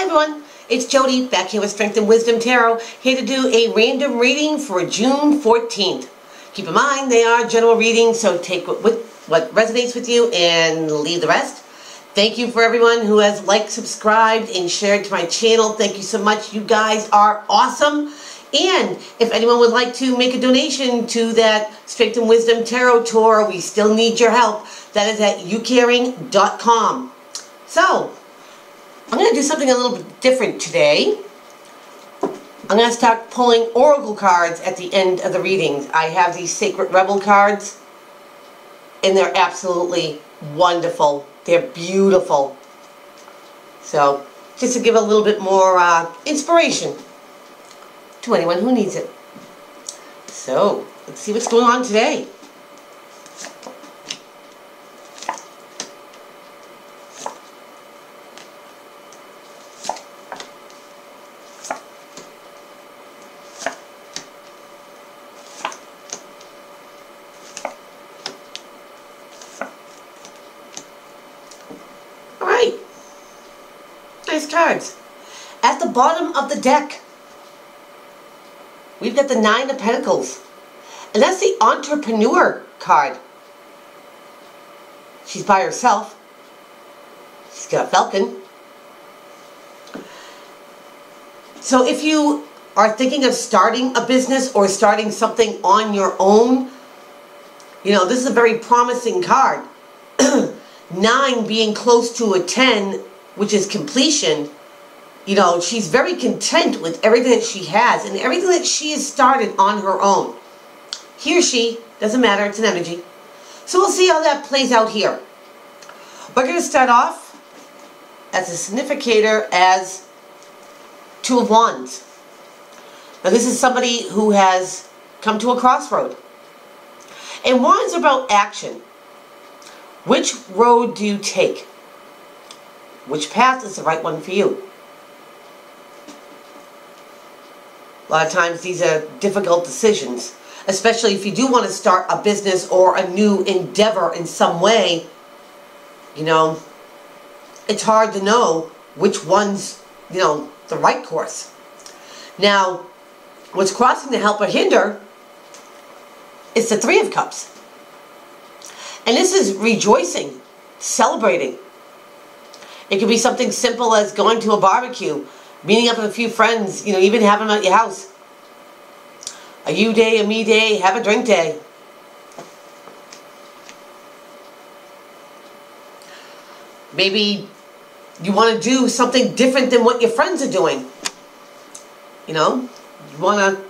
everyone, it's Jody back here with Strength and Wisdom Tarot, here to do a random reading for June 14th. Keep in mind they are general readings, so take what resonates with you and leave the rest. Thank you for everyone who has liked, subscribed, and shared to my channel. Thank you so much. You guys are awesome. And if anyone would like to make a donation to that Strength and Wisdom Tarot Tour, we still need your help. That is at youcaring.com. So, I'm going to do something a little bit different today. I'm going to start pulling oracle cards at the end of the readings. I have these Sacred Rebel cards, and they're absolutely wonderful. They're beautiful. So, just to give a little bit more inspiration to anyone who needs it. So, let's see what's going on today. Alright. Nice cards. At the bottom of the deck, we've got the Nine of Pentacles. And that's the Entrepreneur card. She's by herself. She's got a falcon. So if you are thinking of starting a business or starting something on your own, you know, this is a very promising card. 9 being close to a 10, which is completion. You know, she's very content with everything that she has and everything that she has started on her own. He or she, doesn't matter, it's an energy. So we'll see how that plays out here. We're going to start off as a significator as Two of Wands. Now this is somebody who has come to a crossroad. And Wands are about action. Which road do you take? Which path is the right one for you? A lot of times these are difficult decisions, especially if you do want to start a business or a new endeavor in some way. You know, it's hard to know which one's, you know, the right course. Now, what's crossing the help or hinder is the Three of Cups. And this is rejoicing, celebrating. It could be something simple as going to a barbecue, meeting up with a few friends, you know, even having them at your house. A you day, a me day, have a drink day. Maybe you want to do something different than what your friends are doing. You know, you want to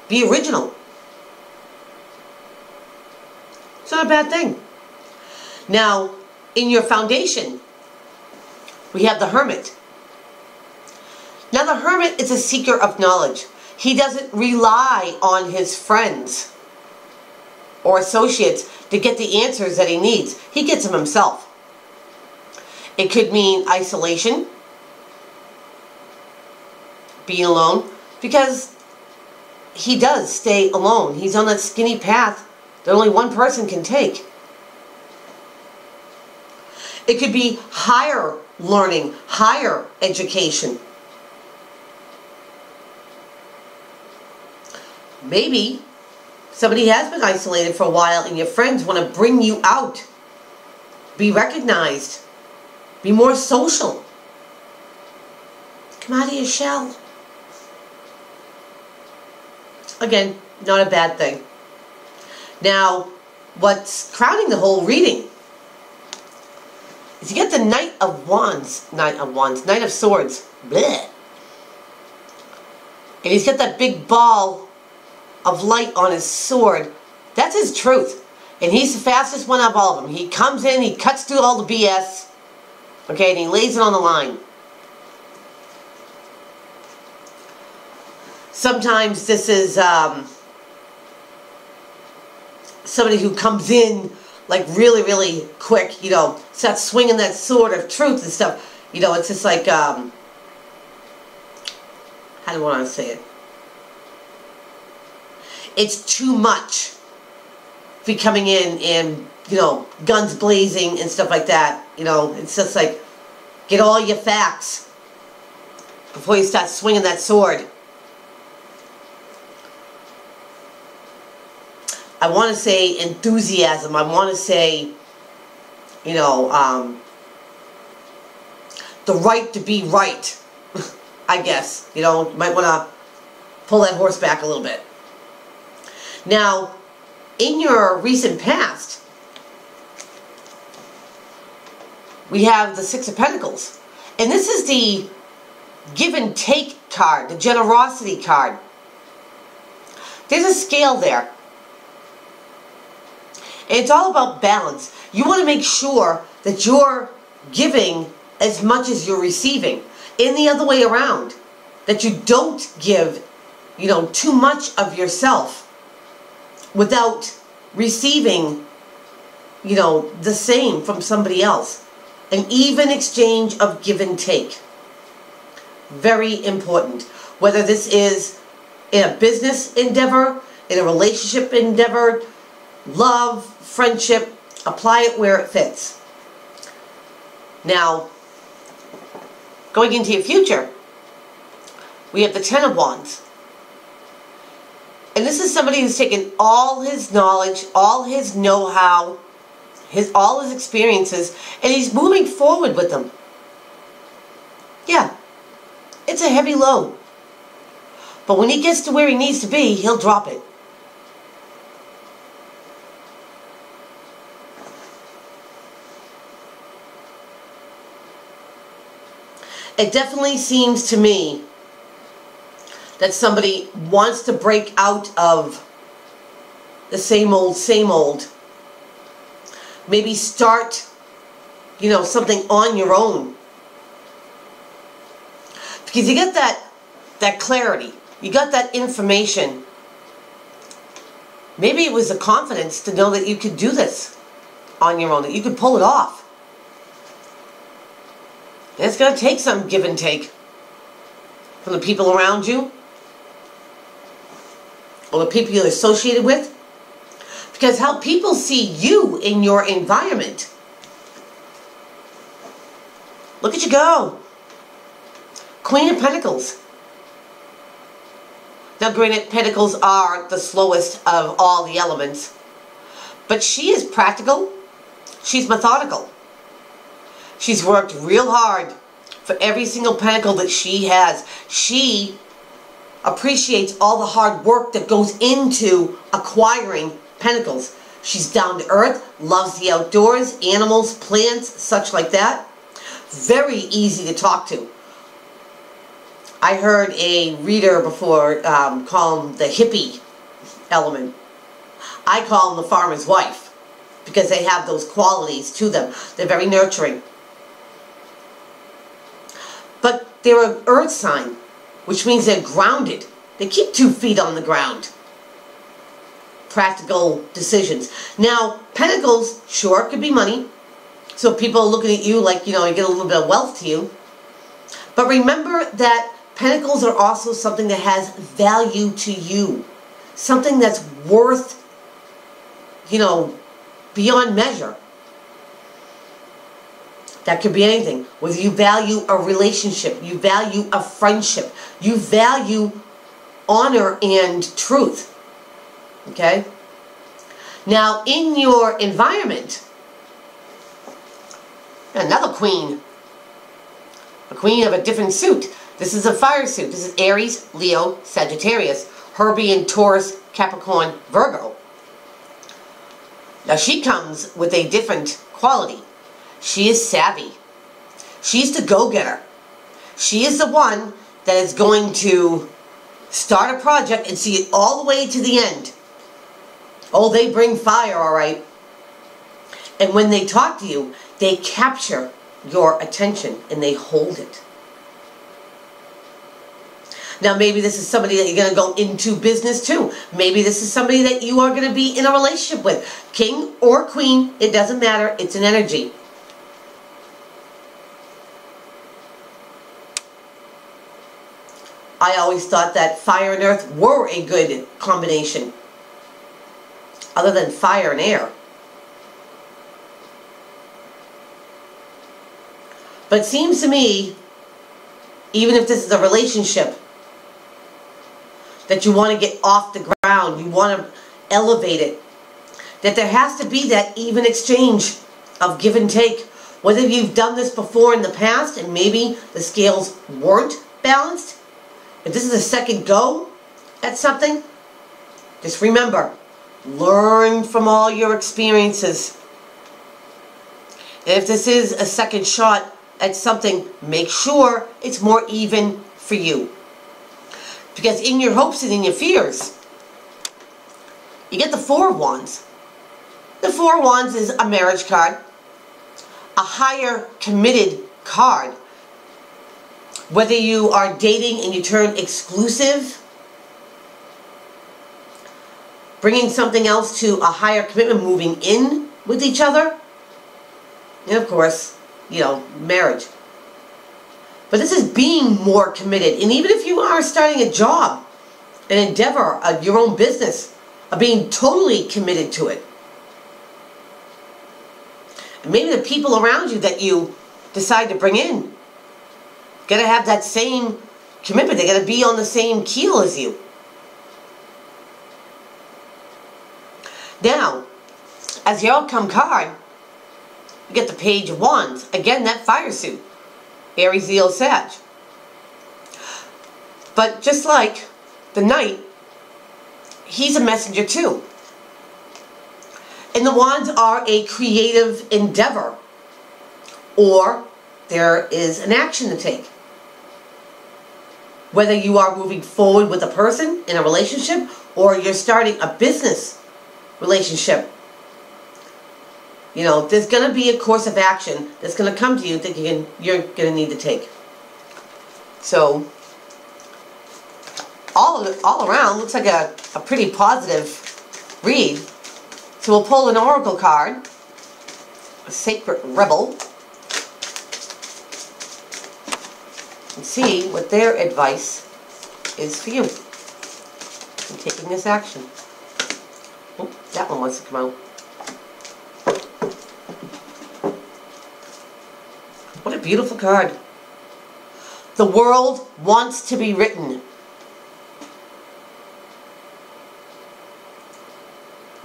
be original. It's not a bad thing. Now, in your foundation, we have the Hermit. Now the Hermit is a seeker of knowledge. He doesn't rely on his friends or associates to get the answers that he needs. He gets them himself. It could mean isolation, being alone, because he does stay alone. He's on that skinny path that only one person can take. It could be higher learning, higher education. Maybe somebody has been isolated for a while and your friends want to bring you out. Be recognized. Be more social. Come out of your shell. Again, not a bad thing. Now, what's crowning the whole reading is you get the Knight of Swords. Blech. And he's got that big ball of light on his sword. That's his truth. And he's the fastest one of all of them. He comes in, he cuts through all the BS, okay, and he lays it on the line. Sometimes this is somebody who comes in like really, really quick, you know, starts swinging that sword of truth and stuff. You know, it's just like, how do I want to say it? It's too much be coming in and, you know, guns blazing and stuff like that. You know, it's just like, Get all your facts before you start swinging that sword. I want to say enthusiasm. I want to say, you know, the right to be right. I guess, you know, you might want to pull that horse back a little bit. Now, in your recent past, we have the Six of Pentacles. And this is the give and take card, the generosity card. There's a scale there. And it's all about balance. You want to make sure that you're giving as much as you're receiving. And the other way around. That you don't give, you know, too much of yourself without receiving, you know, the same from somebody else. An even exchange of give and take. Very important. Whether this is in a business endeavor, in a relationship endeavor, love, friendship, apply it where it fits. Now, going into your future, we have the Ten of Wands. And this is somebody who's taken all his knowledge, all his know-how, all his experiences, and he's moving forward with them. Yeah, it's a heavy load. But when he gets to where he needs to be, he'll drop it. It definitely seems to me that somebody wants to break out of the same old. Maybe start, you know, something on your own. Because you get that clarity. You got that information. Maybe it was the confidence to know that you could do this on your own, that you could pull it off. And it's going to take some give and take from the people around you or the people you're associated with. Because how people see you in your environment. Look at you go. Queen of Pentacles. Now granted, Pentacles are the slowest of all the elements. But she is practical. She's methodical. She's worked real hard for every single pentacle that she has. She appreciates all the hard work that goes into acquiring pentacles. She's down to earth, loves the outdoors, animals, plants, such like that. Very easy to talk to. I heard a reader before call him the hippie element. I call him the farmer's wife because they have those qualities to them. They're very nurturing. But they're an earth sign, which means they're grounded. They keep 2 feet on the ground. Practical decisions. Now, pentacles, sure, could be money. So people are looking at you like, you know, you get a little bit of wealth to you. But remember that pentacles are also something that has value to you. Something that's worth, you know, beyond measure. That could be anything. Whether you value a relationship, you value a friendship, you value honor and truth. Okay? Now, in your environment, another queen. A queen of a different suit. This is a fire suit. This is Aries, Leo, Sagittarius. Her being Taurus, Capricorn, Virgo. Now, she comes with a different quality. She is savvy. She's the go-getter. She is the one that is going to start a project and see it all the way to the end. Oh, they bring fire, all right. And when they talk to you, they capture your attention and they hold it. Now, maybe this is somebody that you're going to go into business to. Maybe this is somebody that you are going to be in a relationship with. King or queen, it doesn't matter. It's an energy. I always thought that fire and earth were a good combination. Other than fire and air. But it seems to me, even if this is a relationship, that you want to get off the ground, you want to elevate it, that there has to be that even exchange of give and take. Whether you've done this before in the past and maybe the scales weren't balanced, if this is a second go at something, just remember, learn from all your experiences. And if this is a second shot at something, make sure it's more even for you. Because in your hopes and in your fears, you get the Four of Wands. The Four of Wands is a marriage card, a higher committed card. Whether you are dating and you turn exclusive, bringing something else to a higher commitment, moving in with each other, and of course, marriage. But this is being more committed. And even if you are starting a job, an endeavor, your own business, being totally committed to it. And maybe the people around you that you decide to bring in got to have that same commitment. They got to be on the same keel as you. Now, as your outcome card, you get the Page of Wands. Again, that fire suit. Aries, Leo, Sag. But just like the Knight, he's a messenger too. And the Wands are a creative endeavor. Or there is an action to take. Whether you are moving forward with a person in a relationship or you're starting a business relationship. There's going to be a course of action that's going to come to you that you're going to need to take. So, all around, looks like a pretty positive read. So we'll pull an Oracle card, a Sacred Rebel, and see what their advice is for you in taking this action. Oh, that one wants to come out. What a beautiful card. The world wants to be written.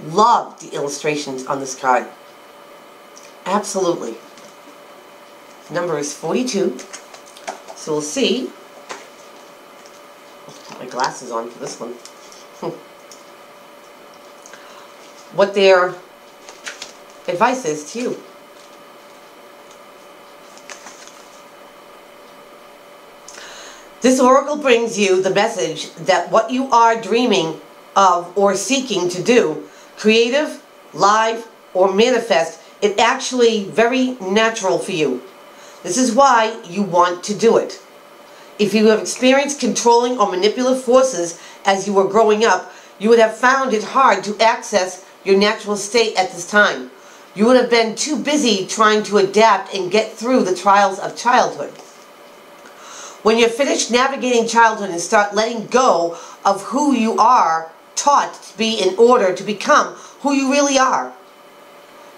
Love the illustrations on this card. Absolutely. The number is 42. So we'll see. I'll put my glasses on for this one. What their advice is to you. This oracle brings you the message that what you are dreaming of or seeking to do, creative, live, or manifest, it's actually very natural for you. This is why you want to do it. If you have experienced controlling or manipulative forces as you were growing up, you would have found it hard to access your natural state at this time. You would have been too busy trying to adapt and get through the trials of childhood. When you're finished navigating childhood and start letting go of who you are taught to be in order to become who you really are,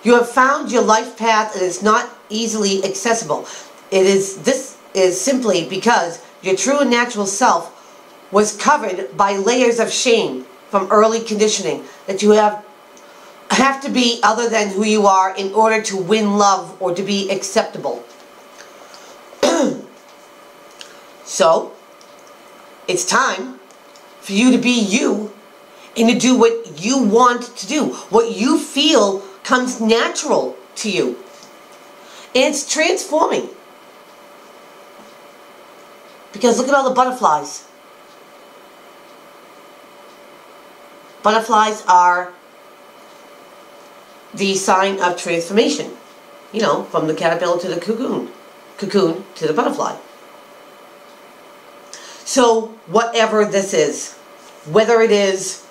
you have found your life path and it's not easily accessible. This is simply because your true and natural self was covered by layers of shame from early conditioning that you have to be other than who you are in order to win love or to be acceptable. So, it's time for you to be you and to do what you want to do, what you feel comes natural to you. And it's transforming. Because look at all the butterflies. Butterflies are the sign of transformation. From the caterpillar to the cocoon to the butterfly. So, whatever this is, whether it is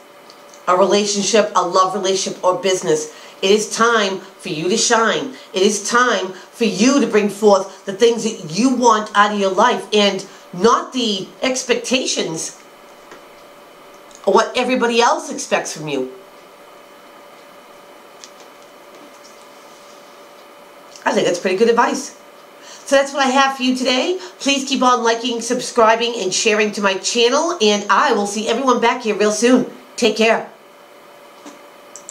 a relationship, a love relationship, or business, it is time for you to shine. It is time for you to bring forth the things that you want out of your life and not the expectations or what everybody else expects from you. I think that's pretty good advice. So that's what I have for you today. Please keep on liking, subscribing, and sharing to my channel, and I will see everyone back here real soon. Take care.